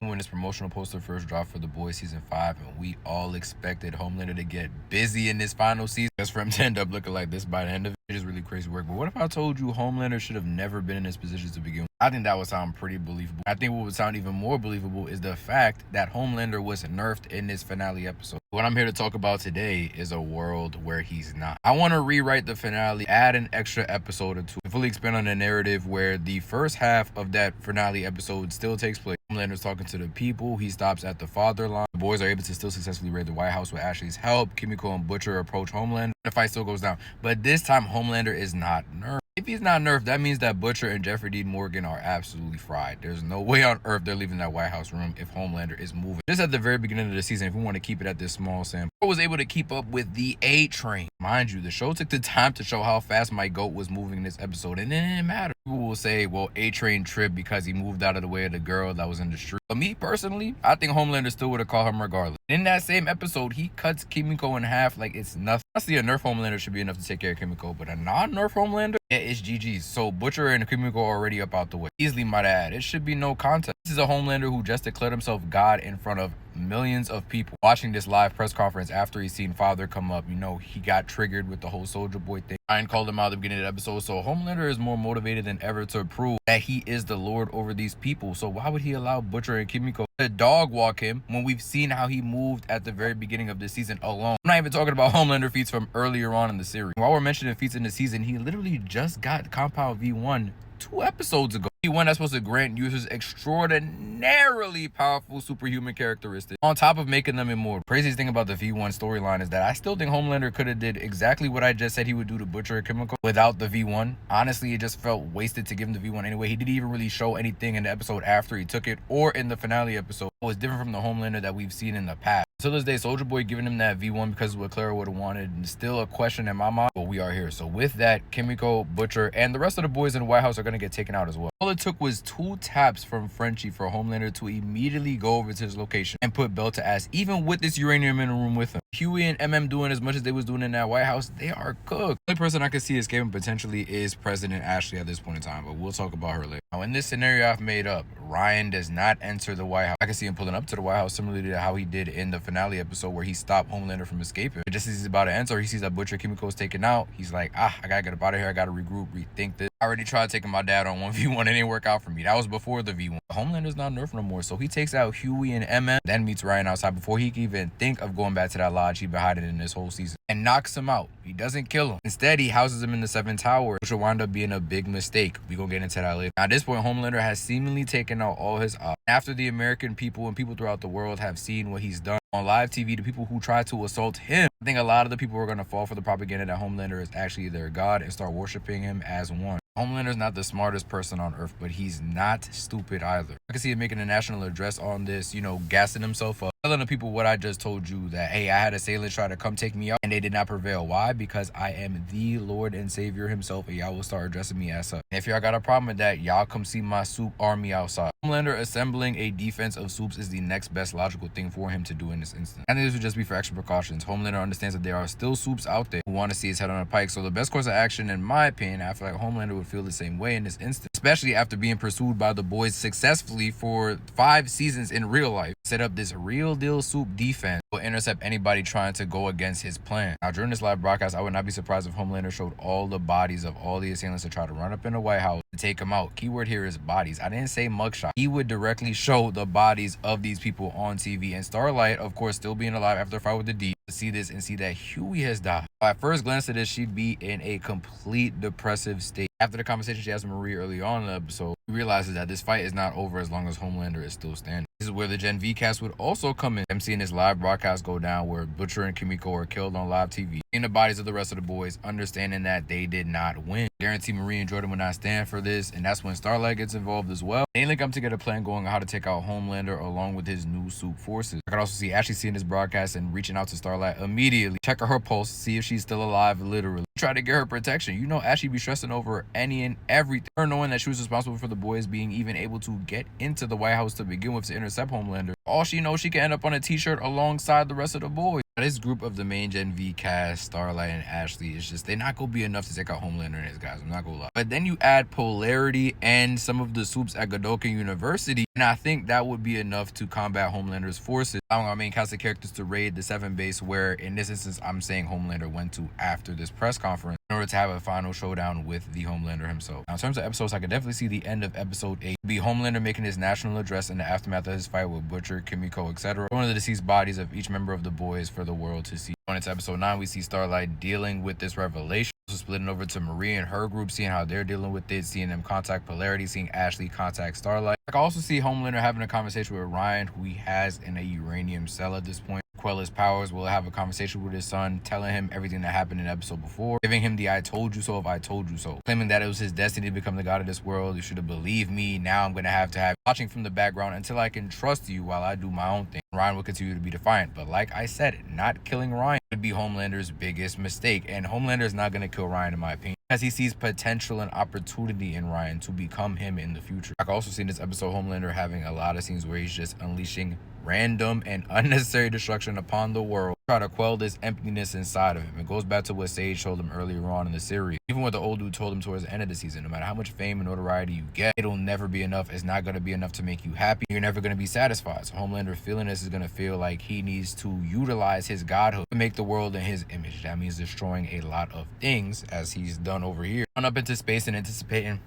When this promotional poster first dropped for The Boys season 5, and we all expected Homelander to get busy in this final season just for him to end up looking like this by the end of it. It is really crazy work. But what if I told you Homelander should have never been in this position to begin with? I think that would sound pretty believable. I think what would sound even more believable is the fact that Homelander was nerfed in this finale episode. What I'm here to talk about today is a world where he's not. I want to rewrite the finale, add an extra episode or two, and fully expand on the narrative where the first half of that finale episode still takes place. Homelander's talking to the people. He stops at the fatherland. The boys are able to still successfully raid the White House with Ashley's help. Kimiko and Butcher approach Homelander. The fight still goes down. But this time, Homelander is not nerfed. If he's not nerfed, that means that Butcher and Jeffrey Dean Morgan are absolutely fried. There's no way on earth they're leaving that White House room if Homelander is moving. Just at the very beginning of the season, if we want to keep it at this small sample, I was able to keep up with the A train. Mind you, the show took the time to show how fast my goat was moving in this episode, and it didn't matter. People will say, well, A train tripped because he moved out of the way of the girl that was in the street. But me personally, I think Homelander still would have caught him regardless. In that same episode, he cuts Kimiko in half like it's nothing. Honestly, a nerf Homelander should be enough to take care of Kimiko, but a non-nerf Homelander, yeah, it's GG's. So Butcher and Kimiko are already up out the way. Easily, might add, it should be no contest. This is a Homelander who just declared himself God in front of millions of people. Watching this live press conference after he's seen Father come up, you know, he got triggered with the whole Soldier Boy thing. Ryan called him out at the beginning of the episode, so Homelander is more motivated than ever to prove that he is the Lord over these people. So why would he allow Butcher and Kimiko to dog walk him when we've seen how he moved at the very beginning of the season alone? I'm not even talking about Homelander feats from earlier on in the series. While we're mentioning feats in the season, he literally just got Compound V1 2 episodes ago. V1 that's supposed to grant users extraordinarily powerful superhuman characteristics on top of making them immortal. Craziest thing about the V1 storyline is that I still think Homelander could have did exactly what I just said he would do to Butcher and Kimiko without the V1. Honestly, it just felt wasted to give him the V1 anyway. He didn't even really show anything in the episode after he took it or in the finale episode. It was different from the Homelander that we've seen in the past. Until this day, Soldier Boy giving him that V1 because of what Clara would have wanted, and still a question in my mind, but we are here. So with that, Kimiko, Butcher, and the rest of the boys in the White House are going to get taken out as well. All it took was 2 taps from Frenchie for Homelander to immediately go over to his location and put Bell to ass, even with this uranium in the room with him. Huey and MM doing as much as they was doing in that White House, they are cooked. The only person I can see escaping potentially is President Ashley at this point in time, but we'll talk about her later. Now, in this scenario I've made up, Ryan does not enter the White House. I can see him pulling up to the White House similarly to how he did in the finale episode where he stopped Homelander from escaping. But just as he's about to enter, he sees that Butcher Kimiko is taken out. He's like, I gotta get up out of here. I gotta regroup, rethink this. I already tried taking my dad on 1v1. It didn't work out for me. That was before the V1. Homelander's not nerfed no more, so he takes out Huey and MM, then meets Ryan outside before he can even think of going back to that lodge he'd been hiding in this whole season, and knocks him out. He doesn't kill him. Instead, he houses him in the 7th tower, which will wind up being a big mistake. We gonna get into that later. Now, at this point, Homelander has seemingly taken out all his odds. After the American people and people throughout the world have seen what he's done on live TV, the people who try to assault him, I think a lot of the people are going to fall for the propaganda that Homelander is actually their god and start worshiping him as one. Homelander's not the smartest person on earth, but he's not stupid either. I can see him making a national address on this, you know, gassing himself up, telling the people what I just told you, that, hey, I had assailants try to come take me out and they did not prevail. Why? Because I am the Lord and Savior himself, and y'all will start addressing me as such. And if y'all got a problem with that, y'all come see my soup army outside. Homelander assembling a defense of soups is the next best logical thing for him to do in this instance. I think this would just be for extra precautions. Homelander understands that there are still soups out there who want to see his head on a pike, so the best course of action, in my opinion, I feel like Homelander would feel the same way in this instance, especially after being pursued by the boys successfully for 5 seasons in real life. Set up this real deal soup defense will intercept anybody trying to go against his plan. Now, during this live broadcast, I would not be surprised if Homelander showed all the bodies of all the assailants to try to run up in the White House to take him out. Keyword here is bodies. I didn't say mugshot. He would directly show the bodies of these people on TV, and Starlight, of course, still being alive after a fight with the D, to see this and see that Huey has died. At first glance at this, she'd be in a complete depressive state. After the conversation she has with Marie early on in the episode, she realizes that this fight is not over as long as Homelander is still standing. This is where the Gen V cast would also come in. I'm seeing this live broadcast go down where Butcher and Kimiko are killed on live TV, in the bodies of the rest of the boys, understanding that they did not win. Guarantee Marie and Jordan would not stand for this, and that's when Starlight gets involved as well. They link up to get a plan going on how to take out Homelander along with his new soup forces. I could also see Ashley seeing this broadcast and reaching out to Starlight immediately, checking her pulse, see if she's still alive, literally. Try to get her protection. You know, Ashley be stressing over any and everything. Her knowing that she was responsible for the boys being even able to get into the White House to begin with to intercept Homelander. All she knows, she can end up on a t-shirt alongside the rest of the boys. This group of the main Gen V cast, Starlight and Ashley, is just, they're not gonna be enough to take out Homelander and his guys. I'm not gonna lie. But then you add Polarity and some of the soups at Godokan University, and I think that would be enough to combat Homelander's forces. Allowing our main cast of characters to raid the 7 base, where in this instance I'm saying Homelander went to after this press conference, in order to have a final showdown with the Homelander himself. Now, in terms of episodes, I could definitely see the end of episode 8 be Homelander making his national address in the aftermath of his fight with Butcher, Kimiko, etc. One of the deceased bodies of each member of the boys for the world to see. Going into episode 9, we see Starlight dealing with this revelation. So splitting over to Marie and her group, seeing how they're dealing with it, seeing them contact Polarity, seeing Ashley contact Starlight. I can also see Homelander having a conversation with Ryan, who he has in a uranium cell at this point. Quell his powers, will have a conversation with his son, telling him everything that happened in the episode before, giving him the I told you so if I told you so, claiming that it was his destiny to become the god of this world. You should have believed me. Now I'm gonna have watching from the background until I can trust you while I do my own thing. Ryan will continue to be defiant, but like I said, not killing Ryan would be Homelander's biggest mistake, and Homelander is not gonna kill Ryan in my opinion, as he sees potential and opportunity in Ryan to become him in the future. I can also see in this episode Homelander having a lot of scenes where he's just unleashing random and unnecessary destruction upon the world, try to quell this emptiness inside of him. It goes back to what Sage told him earlier on in the series. Even what the old dude told him towards the end of the season, no matter how much fame and notoriety you get, it'll never be enough. It's not going to be enough to make you happy. You're never going to be satisfied. So Homelander feeling this is going to feel like he needs to utilize his godhood to make the world in his image. That means destroying a lot of things, as he's done over here. Going up into space and anticipating,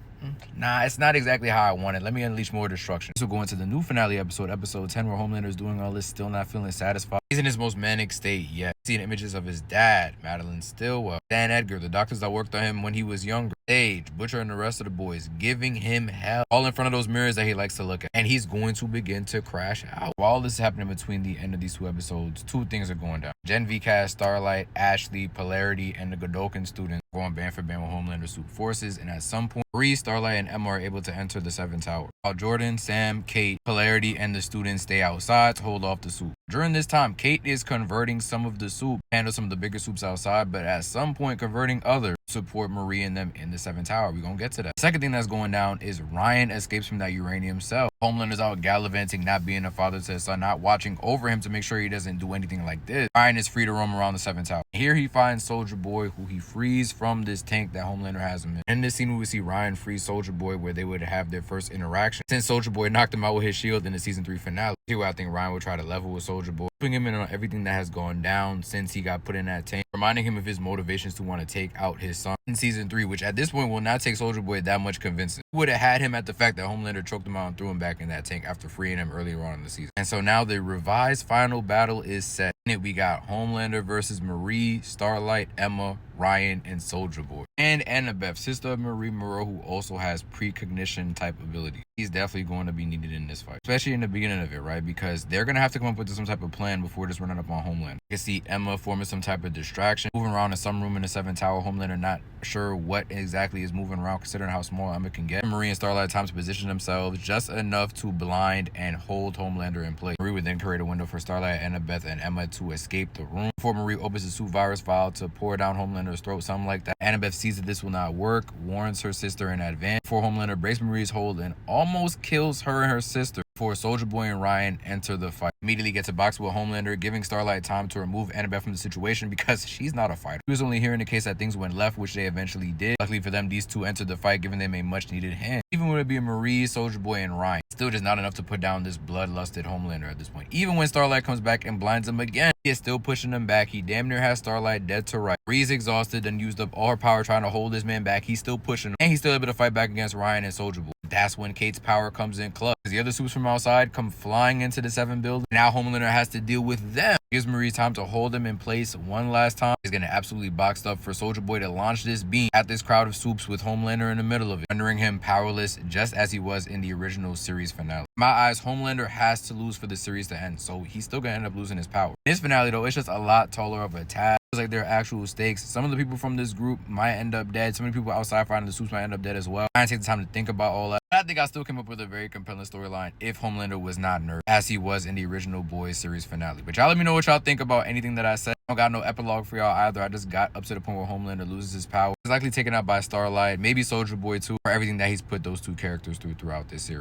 nah, it's not exactly how I want it. Let me unleash more destruction. So go into the new finale episode, episode 10, where Homelander is doing all this, still not feeling satisfied. He's in his most manic state yet. Seeing images of his dad, Madeline Stillwell, Dan Edgar, the doctors that worked on him when he was younger, Sage, Butcher, and the rest of the boys giving him hell, all in front of those mirrors that he likes to look at. And he's going to begin to crash out. While this is happening between the end of these 2 episodes, 2 things are going down. Gen V cast, Starlight, Ashley, Polarity, and the Godokan students going band for band with Homelander suit forces, and at some point, Marie, Starlight, and Emma are able to enter the 7th tower, while Jordan, Sam, Kate, Polarity, and the students stay outside to hold off the soup. During this time, Kate is converting some of the soup, handle some of the bigger soups outside, but at some point converting others to support Marie and them in the 7th tower. We're gonna get to that. The second thing that's going down is Ryan escapes from that uranium cell. Homelander's out gallivanting, not being a father to his son, not watching over him to make sure he doesn't do anything like this. Ryan is free to roam around the 7th tower. Here he finds Soldier Boy, who he frees from this tank that Homelander has him in. In this scene, we see Ryan free Soldier Boy, where they would have their first interaction since Soldier Boy knocked him out with his shield in the season 3 finale. Here where I think Ryan would try to level with Soldier Boy, putting him in on everything that has gone down since he got put in that tank, reminding him of his motivations to want to take out his son in season 3, which at this point will not take Soldier Boy that much convincing. Would have had him at the fact that Homelander choked him out and threw him back in that tank after freeing him earlier on in the season. And so now the revised final battle is set. In it, we got Homelander versus Marie, Starlight, Emma, Ryan, and Soldier Boy. And Annabeth, sister of Marie Moreau, who also has precognition type ability. He's definitely going to be needed in this fight, especially in the beginning of it, right? Because they're going to have to come up with some type of plan before just running up on Homelander. You can see Emma forming some type of distraction, moving around in some room in the 7th tower. Homelander not sure what exactly is moving around, considering how small Emma can get. Marie and Starlight time to position themselves just enough to blind and hold Homelander in place. Marie would then create a window for Starlight, Annabeth, and Emma to escape the room before Marie opens the suit virus vial to pour down Homelander's throat, something like that. Annabeth sees that this will not work, warns her sister in advance before Homelander breaks Marie's hold and almost kills her and her sister before Soldier Boy and Ryan enter the fight. Immediately gets a box with Homelander, giving Starlight time to remove Annabeth from the situation because she's not a fighter. She was only here in the case that things went left, which they eventually did. Luckily for them, these two entered the fight, giving them a much needed hand. Even with it being Marie, Soldier Boy, and Ryan, still just not enough to put down this bloodlusted Homelander at this point. Even when Starlight comes back and blinds him again, he is still pushing him back. He damn near has Starlight dead to right. Marie's exhausted and used up all her power trying to hold this man back. He's still pushing him, and he's still able to fight back against Ryan and Soldier Boy. That's when Kate's power comes in clutch. The other suits from outside come flying into the 7 building. Now Homelander has to deal with them. Gives Marie time to hold him in place one last time. He's getting absolutely boxed up for Soldier Boy to launch this beam at this crowd of soups with Homelander in the middle of it, rendering him powerless just as he was in the original series finale. In my eyes, Homelander has to lose for the series to end, so he's still gonna end up losing his power. In this finale though, it's just a lot taller of a task. It's like there are actual stakes. Some of the people from this group might end up dead. Some of the people outside fighting the suits might end up dead as well. I didn't take the time to think about all that. I think I still came up with a very compelling storyline if Homelander was not nerfed as he was in the original Boys series finale. But y'all let me know what y'all think about anything that I said. I don't got no epilogue for y'all either. I just got up to the point where Homelander loses his power. He's likely taken out by Starlight, maybe Soldier Boy too, for everything that he's put those two characters through throughout this series.